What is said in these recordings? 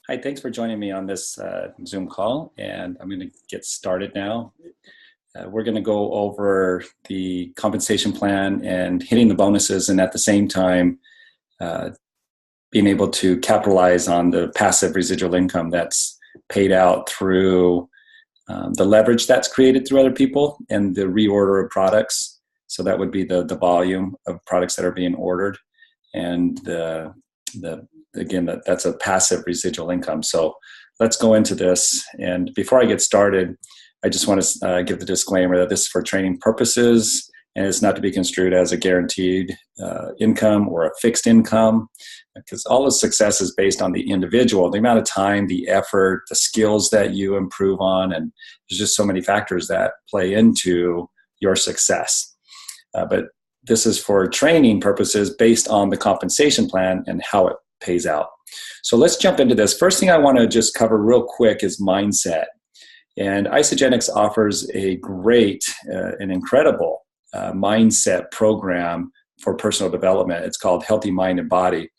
Hi, thanks for joining me on this Zoom call, and I'm going to get started now. We're going to go over the compensation plan and hitting the bonuses, and at the same time, uh, being able to capitalize on the passive residual income that's paid out through the leverage that's created through other people and the reorder of products. So that would be the volume of products that are being ordered, and the again, that's a passive residual income. So let's go into this. And before I get started, I just want to give the disclaimer that this is for training purposes and it's not to be construed as a guaranteed income or a fixed income, because all the success is based on the individual, the amount of time, the effort, the skills that you improve on, and there's just so many factors that play into your success. But this is for training purposes based on the compensation plan and how it pays out. So let's jump into this. First thing I want to just cover real quick is mindset. And Isagenix offers a great and incredible mindset program for personal development. It's called Healthy Mind and Body.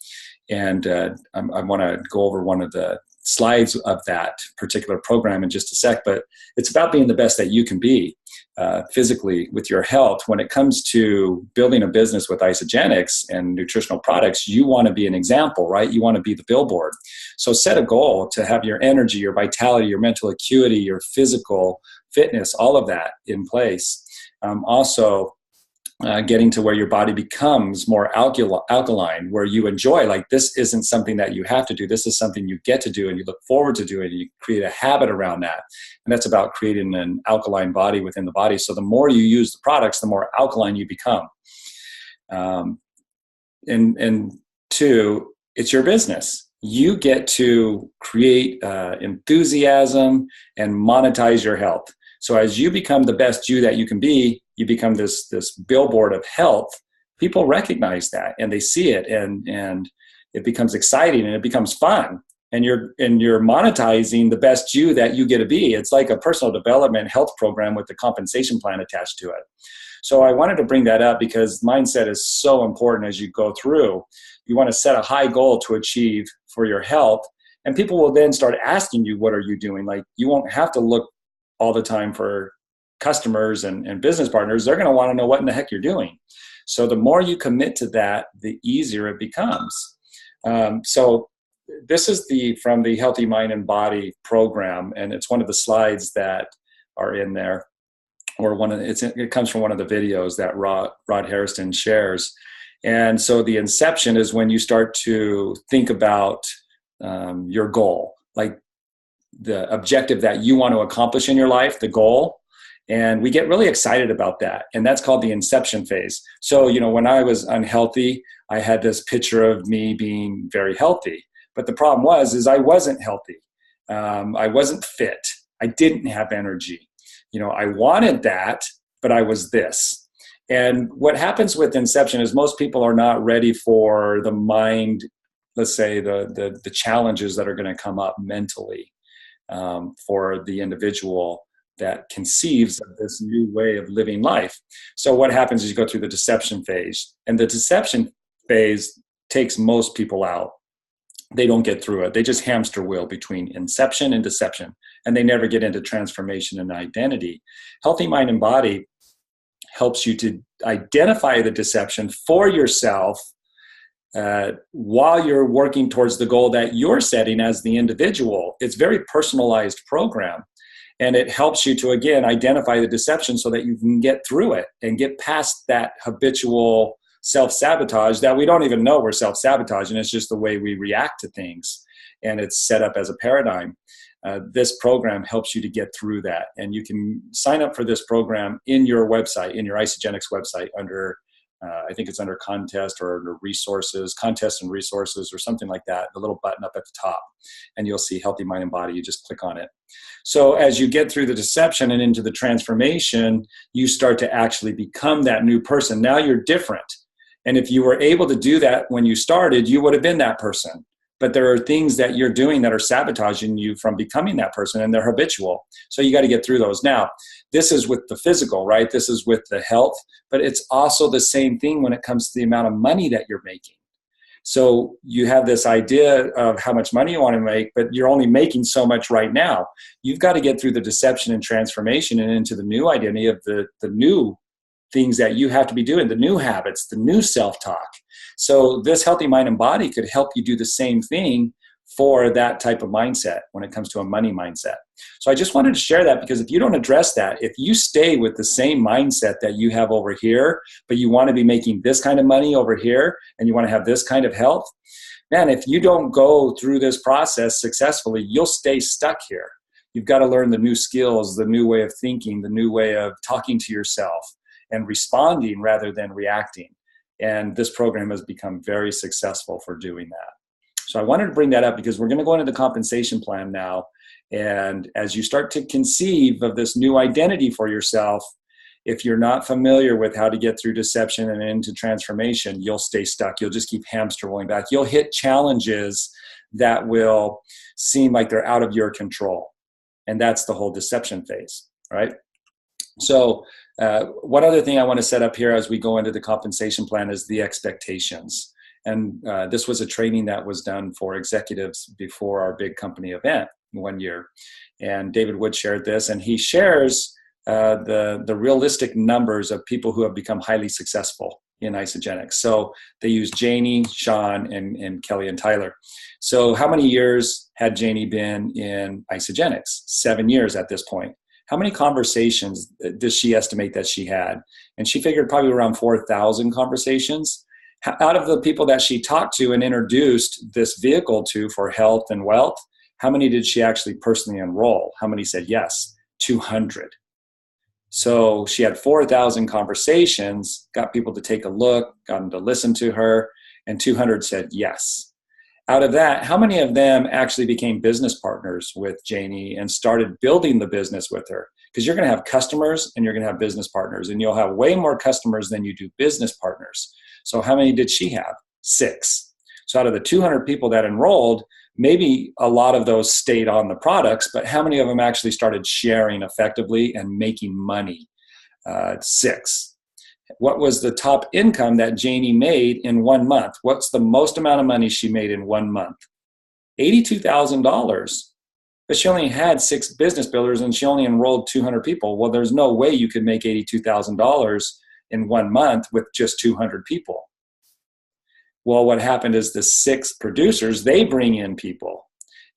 And I want to go over one of the slides of that particular program in just a sec, but it's about being the best that you can be physically with your health. When it comes to building a business with Isagenix and nutritional products, you want to be an example, right? You want to be the billboard. So set a goal to have your energy, your vitality, your mental acuity, your physical fitness, all of that in place. Getting to where your body becomes more alkaline, where you enjoy, like, this isn't something that you have to do. This is something you get to do and you look forward to doing. You create a habit around that. And that's about creating an alkaline body within the body. So the more you use the products, the more alkaline you become. And two, it's your business. You get to create enthusiasm and monetize your health. So as you become the best you that you can be, you become this billboard of health. People recognize that and they see it, and it becomes exciting and it becomes fun. And you're monetizing the best you that you get to be. It's like a personal development health program with the compensation plan attached to it. So I wanted to bring that up because mindset is so important as you go through. You want to set a high goal to achieve for your health, and people will then start asking you, what are you doing? Like, you won't have to look all the time for customers and business partners. They're going to want to know what in the heck you're doing. So the more you commit to that, the easier it becomes. So this is from the Healthy Mind and Body program, and it's one of the slides that are in there, or it comes from one of the videos that Rod Hairston shares. And so the inception is when you start to think about your goal, like the objective that you want to accomplish in your life, the goal. And we get really excited about that. And that's called the inception phase. So, when I was unhealthy, I had this picture of me being very healthy. But the problem is I wasn't healthy. I wasn't fit. I didn't have energy. I wanted that, but I was this. And what happens with inception is most people are not ready for the mind, let's say the challenges that are going to come up mentally for the individual that conceives of this new way of living life. So what happens is you go through the deception phase, and the deception phase takes most people out. They don't get through it. They just hamster wheel between inception and deception, and they never get into transformation and identity. Healthy Mind and Body helps you to identify the deception for yourself while you're working towards the goal that you're setting as the individual. It's a very personalized program. And it helps you to, again, identify the deception so that you can get through it and get past that habitual self-sabotage that we don't even know we're self-sabotaging. It's just the way we react to things. And it's set up as a paradigm. This program helps you to get through that. And you can sign up for this program in your website, in your Isagenix website, under I think it's under contest or under resources, contest and resources or something like that, the little button up at the top. And you'll see Healthy Mind and Body. You just click on it. So as you get through the deception and into the transformation, you start to actually become that new person. Now you're different. And if you were able to do that when you started, you would have been that person. But there are things that you're doing that are sabotaging you from becoming that person, and they're habitual. So you got to get through those. Now, this is with the physical, right? This is with the health, but it's also the same thing when it comes to the amount of money that you're making. So you have this idea of how much money you want to make, but you're only making so much right now. You've got to get through the deception and transformation and into the new identity of the new things that you have to be doing, the new habits, the new self-talk. So this healthy mind and body could help you do the same thing for that type of mindset when it comes to a money mindset. So I just wanted to share that, because if you don't address that, if you stay with the same mindset that you have over here, but you want to be making this kind of money over here and you want to have this kind of health, man, if you don't go through this process successfully, you'll stay stuck here. You've got to learn the new skills, the new way of thinking, the new way of talking to yourself and responding rather than reacting. And this program has become very successful for doing that. So I wanted to bring that up because we're going to go into the compensation plan now. And as you start to conceive of this new identity for yourself, if you're not familiar with how to get through deception and into transformation, you'll stay stuck. You'll just keep hamster rolling back. You'll hit challenges that will seem like they're out of your control. And that's the whole deception phase, right? So one other thing I want to set up here as we go into the compensation plan is the expectations. And this was a training that was done for executives before our big company event one year. And David Wood shared this, and he shares the realistic numbers of people who have become highly successful in Isogenics. So they used Janie, Sean, and Kelly and Tyler. So how many years had Janie been in Isogenics? 7 years at this point. How many conversations does she estimate that she had? And she figured probably around 4,000 conversations. Out of the people that she talked to and introduced this vehicle to for health and wealth, how many did she actually personally enroll? How many said yes? 200. So she had 4,000 conversations, got people to take a look, got them to listen to her, and 200 said yes. Out of that, how many of them actually became business partners with Janie and started building the business with her? Because you're going to have customers and you're going to have business partners, and you'll have way more customers than you do business partners. So how many did she have? 6. So out of the 200 people that enrolled, maybe a lot of those stayed on the products, but how many of them actually started sharing effectively and making money? 6. What was the top income that Janie made in 1 month? What's the most amount of money she made in 1 month? $82,000. But she only had 6 business builders and she only enrolled 200 people. Well, there's no way you could make $82,000 in 1 month with just 200 people. Well, what happened is the 6 producers, they bring in people.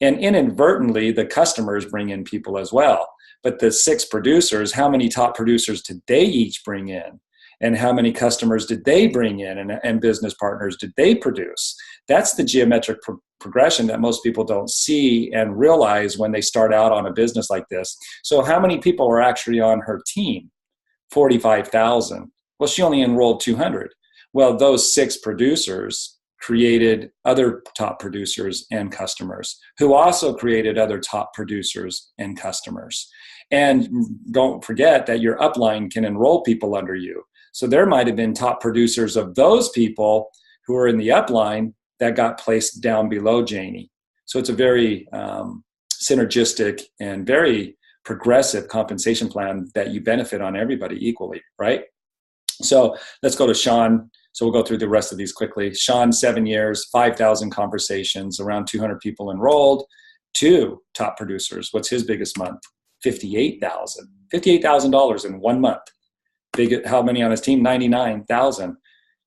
And inadvertently, the customers bring in people as well. But the 6 producers, how many top producers did they each bring in? And how many customers did they bring in, and business partners did they produce? That's the geometric progression that most people don't see and realize when they start out on a business like this. So how many people are actually on her team? 45,000. Well, she only enrolled 200. Well, those 6 producers created other top producers and customers who also created other top producers and customers. And don't forget that your upline can enroll people under you. So there might have been top producers of those people who are in the upline that got placed down below Janie. So it's a very synergistic and very progressive compensation plan that you benefit on everybody equally, right? So let's go to Sean. So we'll go through the rest of these quickly. Sean, 7 years, 5,000 conversations, around 200 people enrolled, 2 top producers. What's his biggest month? $58,000. $58,000 in 1 month. How many on his team? 99,000.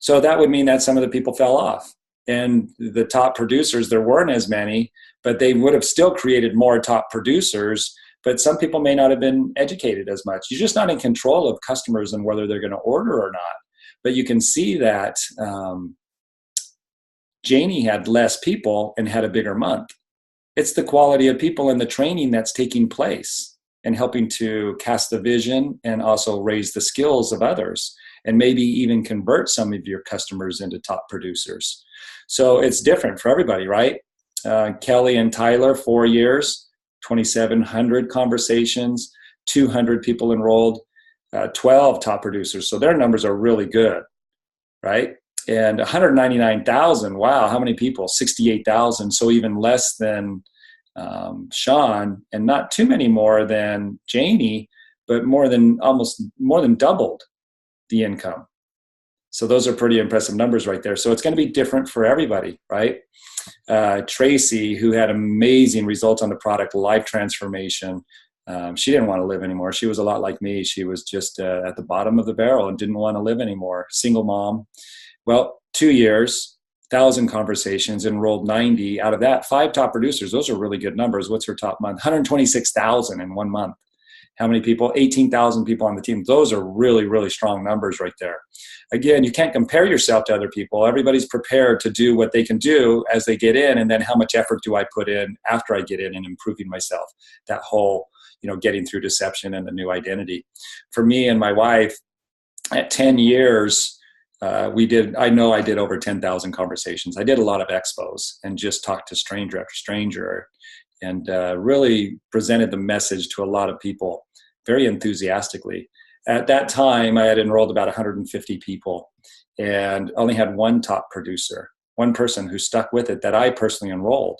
So that would mean that some of the people fell off. And the top producers, there weren't as many, but they would have still created more top producers. But some people may not have been educated as much. You're just not in control of customers and whether they're going to order or not. But you can see that Janie had less people and had a bigger month. It's the quality of people and the training that's taking place and helping to cast the vision and also raise the skills of others and maybe even convert some of your customers into top producers. So it's different for everybody, right? Kelly and Tyler, 4 years, 2,700 conversations, 200 people enrolled, 12 top producers. So their numbers are really good, right? And 199,000, wow, how many people? 68,000, so even less than Sean, and not too many more than Janie, but more than doubled the income. So those are pretty impressive numbers right there. So it's going to be different for everybody, right? Tracy, who had amazing results on the product, life transformation. She didn't want to live anymore. She was a lot like me. She was just at the bottom of the barrel and didn't want to live anymore. Single mom. Well, 2 years, 1,000 conversations, enrolled 90. Out of that, 5 top producers. Those are really good numbers. What's her top month? 126,000 in 1 month. How many people? 18,000 people on the team. Those are really, really strong numbers right there. Again, you can't compare yourself to other people. Everybody's prepared to do what they can do as they get in, and then how much effort do I put in after I get in and improving myself? That whole, getting through deception and the new identity. For me and my wife, at 10 years, I did over 10,000 conversations. I did a lot of expos and just talked to stranger after stranger, and really presented the message to a lot of people very enthusiastically. At that time, I had enrolled about 150 people and only had one top producer, one person who stuck with it that I personally enrolled.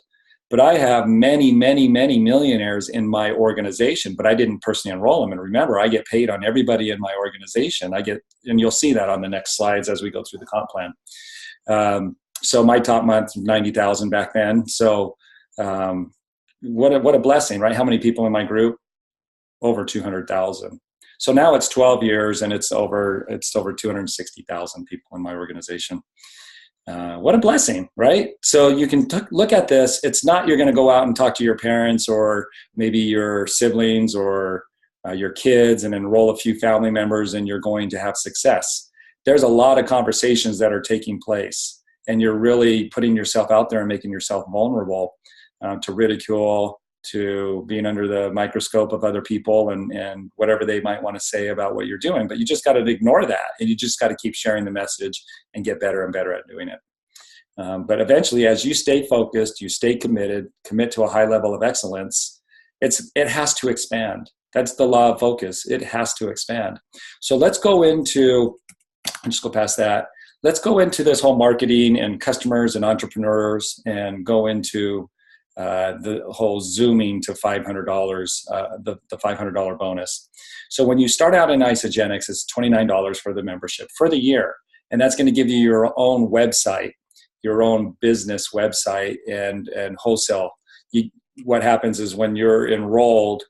But I have many, many, many millionaires in my organization, but I didn't personally enroll them. And remember, I get paid on everybody in my organization. And you'll see that on the next slides as we go through the comp plan. So my top month, 90,000 back then. So what a blessing, right? How many people in my group? Over 200,000. So now it's 12 years and it's over 260,000 people in my organization. What a blessing, right? So you can look at this. It's not you're going to go out and talk to your parents or maybe your siblings or your kids and enroll a few family members and you're going to have success. There's a lot of conversations that are taking place, and you're really putting yourself out there and making yourself vulnerable to ridicule, to being under the microscope of other people and whatever they might want to say about what you're doing. But you just got to ignore that, and you just got to keep sharing the message and get better and better at doing it. But eventually, as you stay focused, you stay committed, commit to a high level of excellence, it has to expand. That's the law of focus. It has to expand. So let's go into, I'll just go past that. Let's go into this whole marketing and customers and entrepreneurs and go into the whole zooming to $500, the $500 bonus. So when you start out in Isagenix, it's $29 for the membership for the year. And that's going to give you your own website, your own business website and wholesale. What happens is when you're enrolled,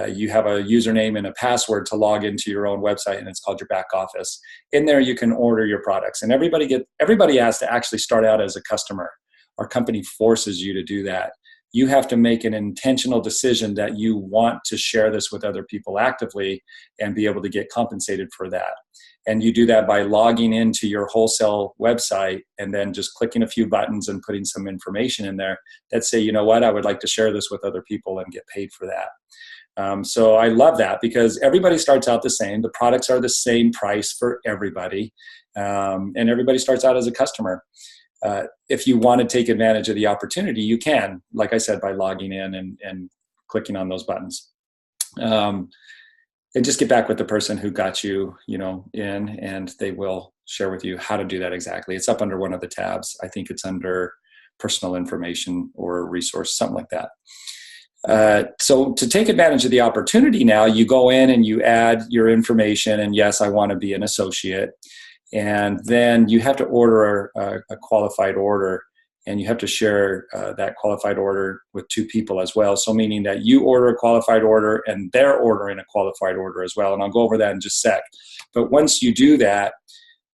you have a username and a password to log into your own website, and it's called your back office. In there, you can order your products. And everybody has to actually start out as a customer. Our company forces you to do that. You have to make an intentional decision that you want to share this with other people actively and be able to get compensated for that. And you do that by logging into your wholesale website and then just clicking a few buttons and putting some information in there that say, you know what, I would like to share this with other people and get paid for that. So I love that because everybody starts out the same. The products are the same price for everybody. And everybody starts out as a customer. If you want to take advantage of the opportunity, you can, like I said, by logging in and clicking on those buttons. And just get back with the person who got you, in, and they will share with you how to do that exactly. It's up under one of the tabs. I think it's under personal information or resource, something like that. So to take advantage of the opportunity now, you go in and you add your information, and yes, I want to be an associate. And then you have to order a qualified order, and you have to share that qualified order with 2 people as well. So meaning that you order a qualified order and they're ordering a qualified order as well. And I'll go over that in just a sec. But once you do that,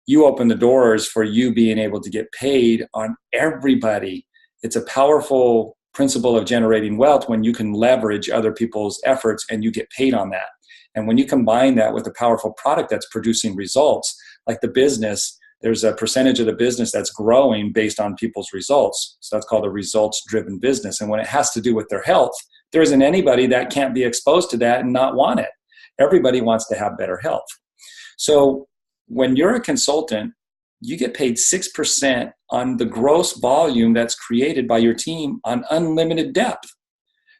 you open the doors for you being able to get paid on everybody. It's a powerful principle of generating wealth when you can leverage other people's efforts and you get paid on that. And when you combine that with a powerful product that's producing results, like the business, there's a percentage of the business that's growing based on people's results. So that's called a results-driven business. And when it has to do with their health, there isn't anybody that can't be exposed to that and not want it. Everybody wants to have better health. So when you're a consultant, you get paid 6% on the gross volume that's created by your team on unlimited depth.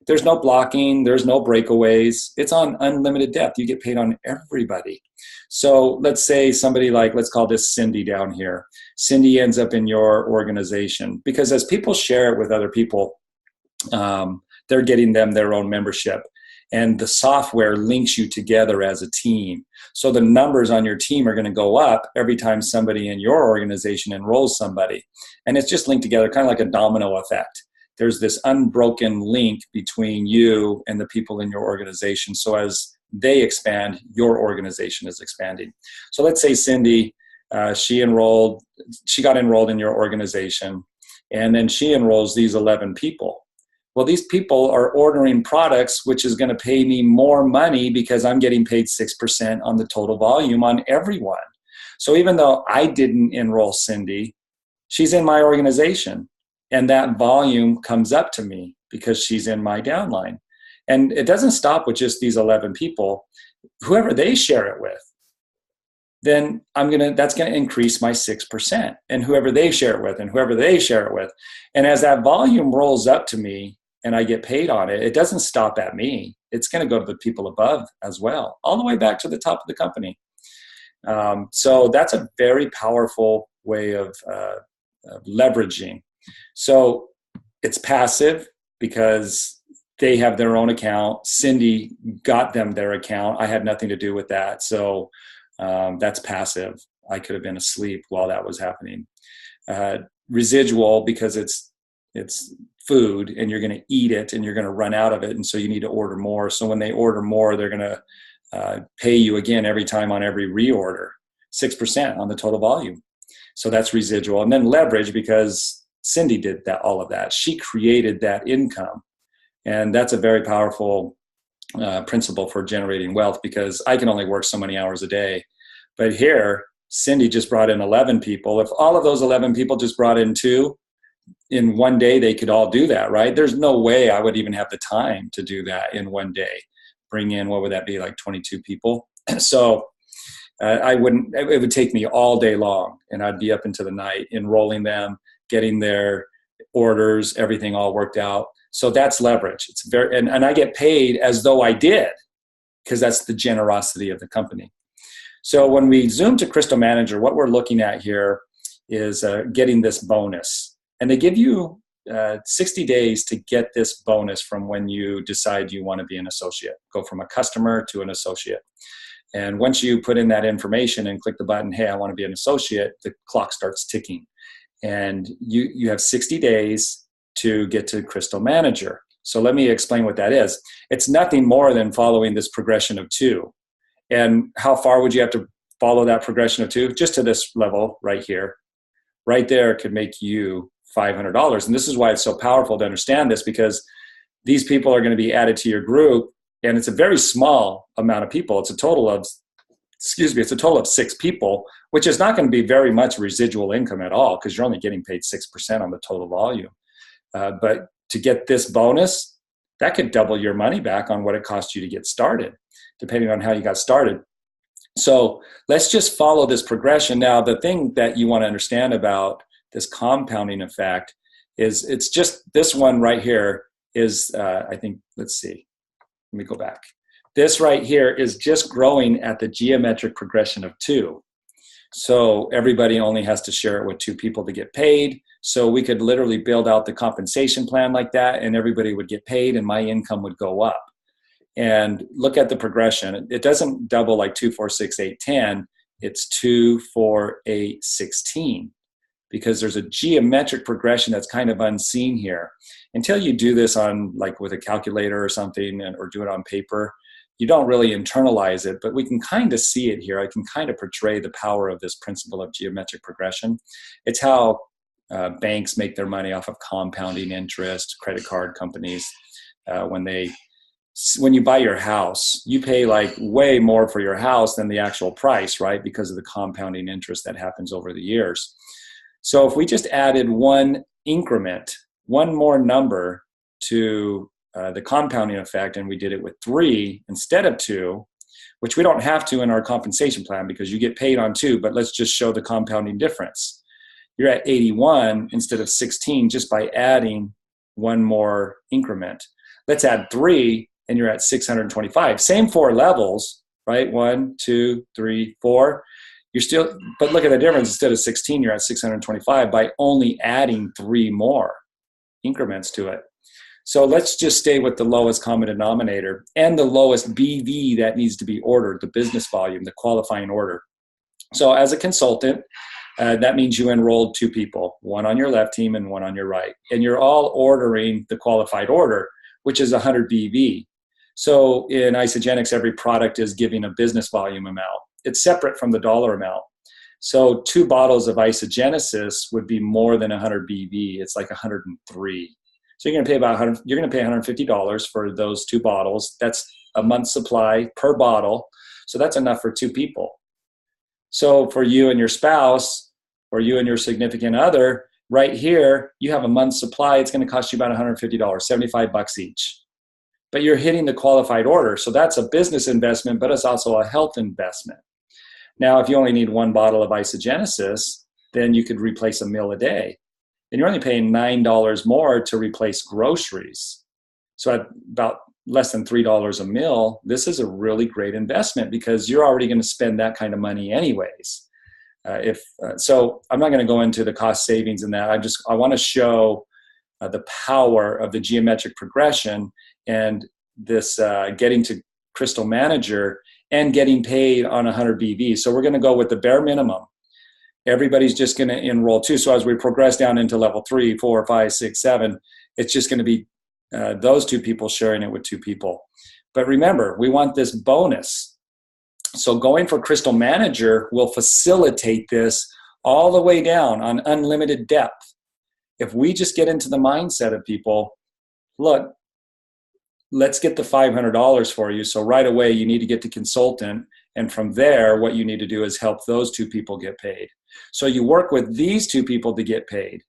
There's no blocking, there's no breakaways. It's on unlimited depth. You get paid on everybody. So let's say somebody like, let's call this Cindy down here. Cindy ends up in your organization because as people share it with other people, they're getting them their own membership. And the software links you together as a team. So the numbers on your team are going to go up every time somebody in your organization enrolls somebody. And it's just linked together, kind of like a domino effect. There's this unbroken link between you and the people in your organization. So as they expand, your organization is expanding. So let's say Cindy, she got enrolled in your organization, and then she enrolls these 11 people. Well, these people are ordering products, which is going to pay me more money because I'm getting paid 6% on the total volume on everyone. So even though I didn't enroll Cindy, she's in my organization, and that volume comes up to me because she's in my downline. And it doesn't stop with just these 11 people. Whoever they share it with, then that's going to increase my 6%. And whoever they share it with, and whoever they share it with. And as that volume rolls up to me and I get paid on it, it doesn't stop at me. It's going to go to the people above as well, all the way back to the top of the company. So that's a very powerful way of leveraging. So it's passive because they have their own account. Cindy got them their account. I had nothing to do with that. So that's passive. I could have been asleep while that was happening. Residual, because it's food and you're going to eat it and you're going to run out of it. And so you need to order more. So when they order more, they're going to pay you again every time on every reorder, 6% on the total volume. So that's residual. And then leverage, because Cindy did all of that. She created that income. And that's a very powerful principle for generating wealth, because I can only work so many hours a day. But here, Cindy just brought in 11 people. If all of those 11 people just brought in 2, in one day, they could all do that, right? There's no way I would even have the time to do that in one day. Bring in, what would that be, like 22 people? So it would take me all day long, and I'd be up into the night enrolling them, getting their orders, everything all worked out. So that's leverage. It's and I get paid as though I did, because that's the generosity of the company. So when we zoom to Crystal Manager, what we're looking at here is getting this bonus. And they give you 60 days to get this bonus from when you decide you want to be an associate. Go from a customer to an associate. And once you put in that information and click the button, hey, I want to be an associate, the clock starts ticking. And you have 60 days to get to Crystal Manager. So let me explain what that is. It's nothing more than following this progression of 2. And how far would you have to follow that progression of 2? Just to this level right here. Right there could make you $500. And this is why it's so powerful to understand this, because these people are going to be added to your group, and it's a very small amount of people. It's a total of 6 people, which is not going to be very much residual income at all, because you're only getting paid 6% on the total volume. But to get this bonus, that could double your money back on what it cost you to get started, depending on how you got started. So let's just follow this progression. Now, the thing that you want to understand about this compounding effect is it's just this one right here is, I think, let's see. Let me go back. This right here is just growing at the geometric progression of 2. So everybody only has to share it with 2 people to get paid. So we could literally build out the compensation plan like that, and everybody would get paid and my income would go up. And look at the progression. It doesn't double like 2, 4, 6, 8, 10. It's 2, 4, 8, 16. Because there's a geometric progression that's kind of unseen here. Until you do this on, like, with a calculator or something, or do it on paper, you don't really internalize it, but we can kind of see it here. I can kind of portray the power of this principle of geometric progression. It's how banks make their money off of compounding interest, credit card companies. When you buy your house, you pay like way more for your house than the actual price, right? Because of the compounding interest that happens over the years. So if we just added one increment, one more number to the compounding effect, and we did it with 3 instead of 2, which we don't have to in our compensation plan because you get paid on 2, but let's just show the compounding difference. You're at 81 instead of 16 just by adding one more increment. Let's add 3 and you're at 625. Same 4 levels, right? 1, 2, 3, 4. You're still, but look at the difference. Instead of 16, you're at 625 by only adding 3 more increments to it. So let's just stay with the lowest common denominator and the lowest BV that needs to be ordered, the business volume, the qualifying order. So as a consultant, that means you enrolled 2 people, one on your left team and one on your right. And you're all ordering the qualified order, which is 100 BV. So in Isogenics, every product is giving a business volume amount. It's separate from the dollar amount. So 2 bottles of Isogenesis would be more than 100 BV. It's like 103. So you're going to pay about $150 for those 2 bottles. That's a month's supply per bottle. So that's enough for 2 people. So for you and your spouse, or you and your significant other, right here, you have a month's supply. It's going to cost you about $150, $75 each. But you're hitting the qualified order. So that's a business investment, but it's also a health investment. Now, if you only need 1 bottle of Isogenesis, then you could replace a meal a day. And you're only paying $9 more to replace groceries. So at about less than $3 a meal, this is a really great investment because you're already going to spend that kind of money anyways. So I'm not going to go into the cost savings in that. I want to show the power of the geometric progression and this getting to Crystal Manager and getting paid on 100 BV. So we're going to go with the bare minimum. Everybody's just going to enroll 2. So as we progress down into level 3, 4, 5, 6, 7, it's just going to be those 2 people sharing it with 2 people. But remember, we want this bonus. So going for Crystal Manager will facilitate this all the way down on unlimited depth. If we just get into the mindset of people, look, let's get the $500 for you. So right away, you need to get to consultant. And from there, what you need to do is help those 2 people get paid. So you work with these 2 people to get paid.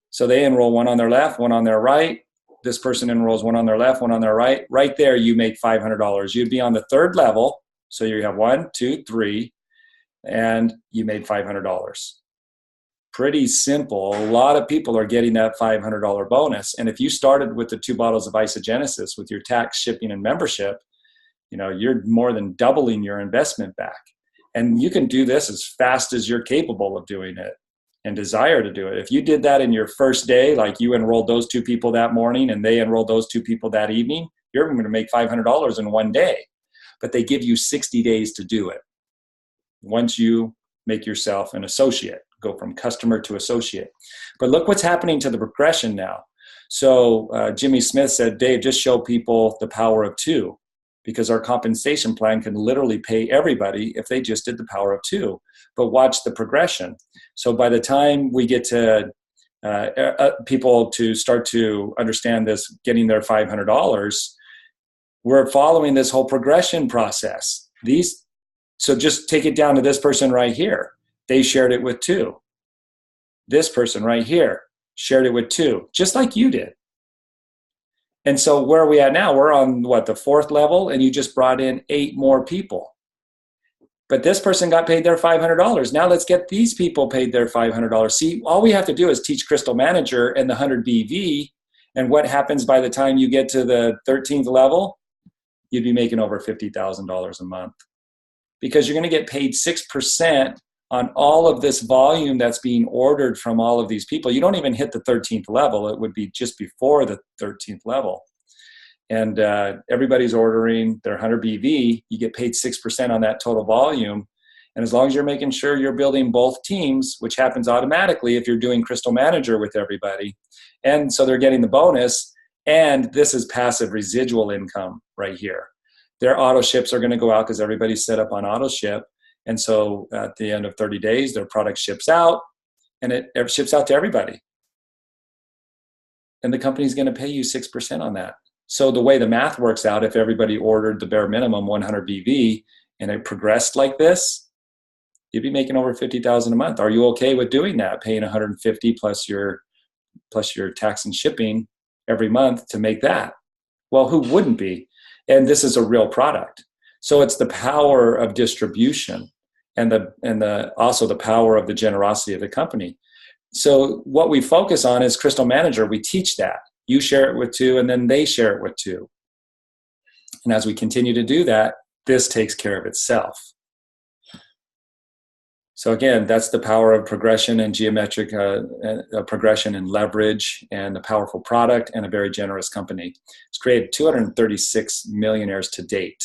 So they enroll 1 on their left, 1 on their right. This person enrolls 1 on their left, 1 on their right. Right there, you make $500. You'd be on the 3rd level. So you have 1, 2, 3, and you made $500. Pretty simple. A lot of people are getting that $500 bonus. And if you started with the 2 bottles of Isogenesis with your tax, shipping, and membership, you're more than doubling your investment back. And you can do this as fast as you're capable of doing it and desire to do it. If you did that in your first day, like you enrolled those 2 people that morning and they enrolled those 2 people that evening, you're going to make $500 in 1 day. But they give you 60 days to do it. Once you make yourself an associate, go from customer to associate. But look what's happening to the progression now. So Jimmy Smith said, Dave, just show people the power of 2, because our compensation plan can literally pay everybody if they just did the power of 2. But watch the progression. So by the time we get to people to start to understand this, getting their $500, we're following this whole progression process. So just take it down to this person right here. They shared it with 2. This person right here shared it with 2, just like you did. And so where are we at now? We're on the 4th level, and you just brought in 8 more people. But this person got paid their $500. Now let's get these people paid their $500. See, all we have to do is teach Crystal Manager and the 100 BV, and what happens by the time you get to the 13th level? You'd be making over $50,000 a month, because you're going to get paid 6% on all of this volume that's being ordered from all of these people. You don't even hit the 13th level. It would be just before the 13th level. And everybody's ordering their 100 BV. You get paid 6% on that total volume. And as long as you're making sure you're building both teams, which happens automatically if you're doing Crystal Manager with everybody, and so they're getting the bonus, and this is passive residual income right here. Their auto ships are going to go out because everybody's set up on auto ship. And so at the end of 30 days, their product ships out, and it ships out to everybody. And the company's going to pay you 6% on that. So the way the math works out, if everybody ordered the bare minimum 100 BV and it progressed like this, you'd be making over $50,000 a month. Are you okay with doing that? Paying $150 plus your tax and shipping every month to make that? Well, who wouldn't be? And this is a real product. So it's the power of distribution and also the power of the generosity of the company. So what we focus on is Crystal Manager. We teach that. You share it with 2, and then they share it with 2. And as we continue to do that, this takes care of itself. So again, that's the power of progression and geometric progression and leverage, and a powerful product and a very generous company. It's created 236 millionaires to date.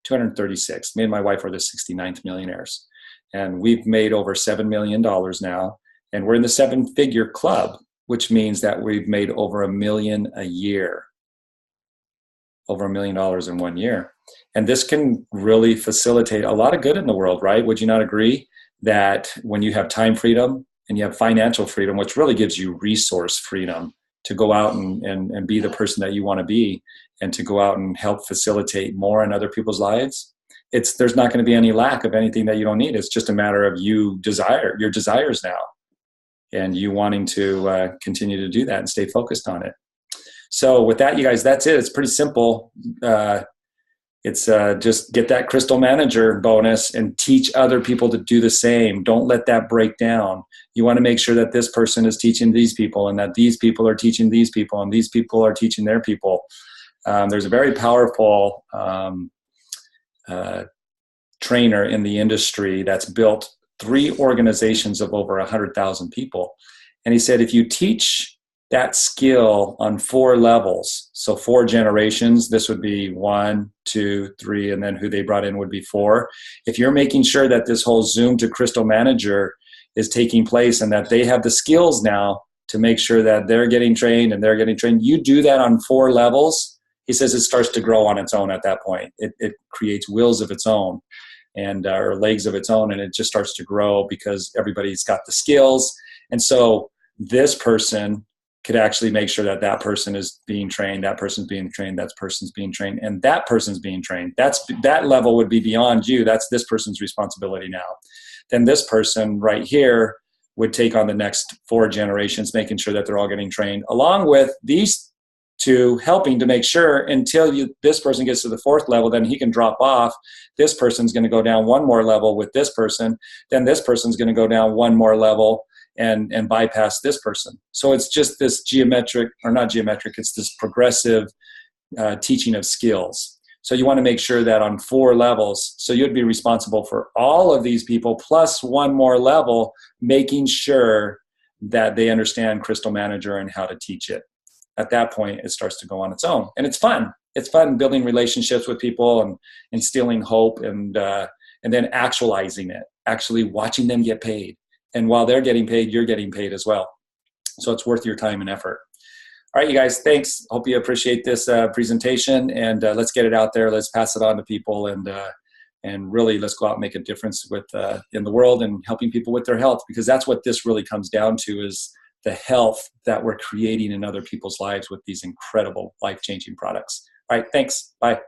236. Me and my wife are the 69th millionaires. And we've made over $7 million now. And we're in the 7-figure club, which means that we've made over $1 million a year. Over $1 million in 1 year. And this can really facilitate a lot of good in the world, right? Would you not agree that when you have time freedom and you have financial freedom, which really gives you resource freedom to go out and be the person that you want to be, and to go out and help facilitate more in other people's lives, there's not going to be any lack of anything that you don't need. It's just a matter of your desires now, and you wanting to continue to do that and stay focused on it. So with that, you guys, that's it. It's pretty simple. It's just get that crystal manager bonus and teach other people to do the same. Don't let that break down. You want to make sure that this person is teaching these people, and that these people are teaching these people, and these people are teaching their people. There's a very powerful trainer in the industry that's built 3 organizations of over 100,000 people. And he said, if you teach that skill on 4 levels, so 4 generations, this would be 1, 2, 3, and then who they brought in would be 4. If you're making sure that this whole Zoom to Crystal Manager is taking place, and that they have the skills now to make sure that they're getting trained and they're getting trained, you do that on 4 levels, he says it starts to grow on its own at that point. It creates wheels of its own, and or legs of its own, and it just starts to grow because everybody's got the skills. And so this person could actually make sure that that person is being trained, that person's being trained, that person's being trained, and that person's being trained. That level would be beyond you. That's this person's responsibility now. Then this person right here would take on the next 4 generations, making sure that they're all getting trained, along with these 2 helping to make sure until this person gets to the 4th level, then he can drop off. This person's going to go down 1 more level with this person. Then this person's going to go down 1 more level and bypass this person. So it's just this it's this progressive teaching of skills. So you want to make sure that on 4 levels, so you'd be responsible for all of these people plus 1 more level, making sure that they understand Crystal Manager and how to teach it. At that point, it starts to go on its own. And it's fun. It's fun building relationships with people and instilling hope, and then actualizing it, actually watching them get paid. And while they're getting paid, you're getting paid as well. So it's worth your time and effort. All right, you guys, thanks. Hope you appreciate this presentation, and let's get it out there. Let's pass it on to people, and really let's go out and make a difference in the world and helping people with their health, because that's what this really comes down to, is the health that we're creating in other people's lives with these incredible life-changing products. All right, thanks. Bye.